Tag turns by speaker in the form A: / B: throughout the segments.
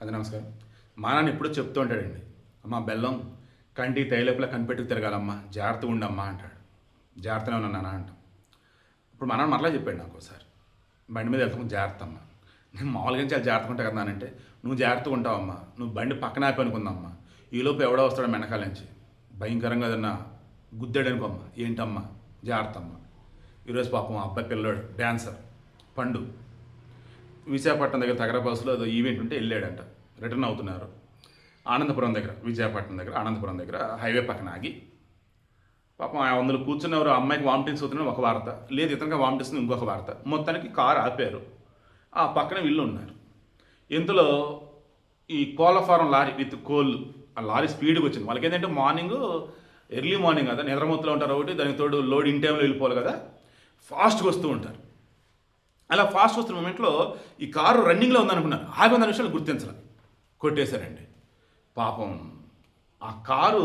A: అది నమస్కారం. మా నాన్న ఎప్పుడూ చెప్తూ ఉంటాడండి. అమ్మ బెల్లం కంటికి తైలోపల కనిపెట్టుకు తిరగాలమ్మా, జాగ్రత్తగా ఉండమ్మా అంటాడు. జాగ్రత్తనే ఉన్నాను నాన్న అంటాం. ఇప్పుడు మా నాన్న మరలా చెప్పాడు నాకు ఒకసారి, బండి మీద వెళ్తాము జాగ్రత్త అమ్మా. నేను మామూలుగా చాలా జాగ్రత్తగా ఉంటా కదా నానంటే, నువ్వు జాగ్రత్తగా ఉంటావమ్మా, నువ్వు బండి పక్కన ఆపి అనుకుందామ్మా, ఈలోపు ఎవడో వస్తాడు వెనకాల నుంచి భయంకరంగా ఏదన్నా గుద్దాడు అనుకోమ్మా, ఏంటమ్మా జాగ్రత్త అమ్మా. ఈరోజు పాపం ఆ అబ్బాయి పిల్లాడు డ్యాన్సర్ పండు విశాఖపట్నం దగ్గర తగర బస్సులో ఏదో ఈవెంట్ ఉంటే వెళ్ళాడంట. రిటర్న్ అవుతున్నారు. ఆనందపురం దగ్గర, విశాఖపట్నం దగ్గర ఆనందపురం దగ్గర హైవే పక్కన ఆగి పాపం అందులో కూర్చున్నవారు అమ్మాయికి వామిటింగ్స్ అవుతున్నాయి ఒక వార్త, లేదు ఇతనికి వామిటింగ్స్ ఇంకొక వార్త. మొత్తానికి కారు ఆపారు. ఆ పక్కన వీళ్ళు ఉన్నారు. ఇంతలో ఈ కోళ్ళ ఫారం లారీ విత్ కోళ్ళు, ఆ లారీ స్పీడ్గా వచ్చింది. వాళ్ళకి ఏంటంటే మార్నింగ్ ఎర్లీ మార్నింగ్ కదా, నిద్రమొత్తులో ఉంటారు ఒకటి, దానికి తోడు లోడ్ ఇన్ టైంలో వెళ్ళిపోవాలి కదా, ఫాస్ట్గా వస్తూ ఉంటారు. అలా ఫాస్ట్ వస్తున్న మూమెంట్లో ఈ కారు రన్నింగ్లో ఉందనుకున్నారు. ఆగి 100 నిమిషాలు గుర్తించాలి, కొట్టేశారండి. పాపం ఆ కారు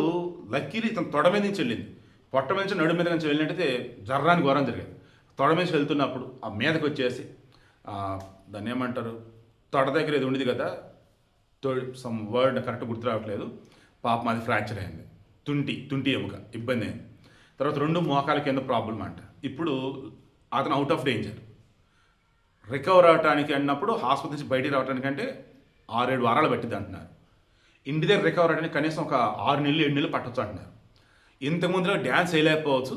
A: లక్కీలీ ఇతను తొడ మీద నుంచి వెళ్ళింది. పొట్ట మీద నుంచి నడు మీద నుంచి వెళ్ళినట్టయితే జర్రానికి ఘోరం జరిగేది. తొడ మీద నుంచి వెళ్తున్నప్పుడు ఆ మీదకి వచ్చేసి దాన్ని ఏమంటారు, తొడ దగ్గర ఇది ఉండేది కదా, సమ్ వర్డ్ కరెక్ట్ గుర్తు రావట్లేదు. పాపం అది ఫ్రాక్చర్ అయింది. తుంటి ఎముక ఇబ్బంది అయింది. తర్వాత 2 మోకాల కింద ప్రాబ్లం అంట. ఇప్పుడు అతను అవుట్ ఆఫ్ డేంజర్. రికవర్ అవడానికి అన్నప్పుడు హాస్పిటల్ నుంచి బయటికి రావడానికి అంటే 6-7 వారాలు పట్టింది అంటున్నారు. ఇంటి దగ్గర రికవర్ అవడానికి కనీసం ఒక 6 నెలలు 7 నెలలు పట్టొచ్చు అంటున్నారు. ఇంతకుముందులో డ్యాన్స్ వేయలేకపోవచ్చు,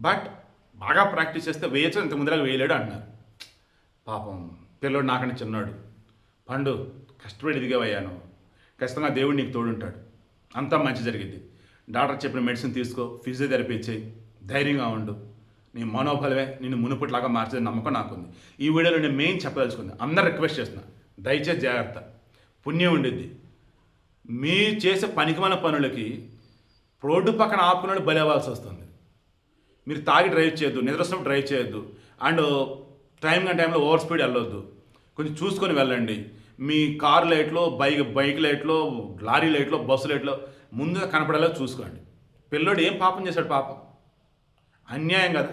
A: బట్ బాగా ప్రాక్టీస్ చేస్తే వేయచ్చు, ఇంతకుముందులాగా వేయలేడు అంటున్నారు. పాపం పిల్లోడు నాకంటే చిన్నాడు. పండు కష్టపడి ఎదిగేవయ్యాను, ఖచ్చితంగా దేవుడు నీకు తోడుంటాడు, అంతా మంచి జరిగింది. డాక్టర్ చెప్పిన మెడిసిన్ తీసుకో, ఫిజియోథెరపీ ఇచ్చేయి, ధైర్యంగా ఉండు, నీ మనోబలమే నిన్ను మునుపట్లాగా మార్చేది నమ్మకం నాకుంది. ఈ వీడియోలో నేను మెయిన్ చెప్పదలుచుకుంది, అందరు రిక్వెస్ట్ చేస్తున్నా, దయచేసి జాగ్రత్త, పుణ్యం ఉండిద్ది. మీ చేసే పనికిమాలిన పనులకి రోడ్డు పక్కన ఆపుకున్నాడు బలి అవ్వాల్సి వస్తుంది. మీరు తాగి డ్రైవ్ చేయొద్దు, నిద్రస్తున్నప్పుడు డ్రైవ్ చేయొద్దు, అండ్ టైంలో ఓవర్ స్పీడ్ వెళ్ళొద్దు, కొంచెం చూసుకొని వెళ్ళండి. మీ కారు లైట్లో, బైక్ లైట్లో, లారీ లైట్లో, బస్సు లైట్లో ముందుగా కనపడేలా చూసుకోండి. పిల్లోడు ఏం పాపం చేశాడు, పాపం అన్యాయం కదా.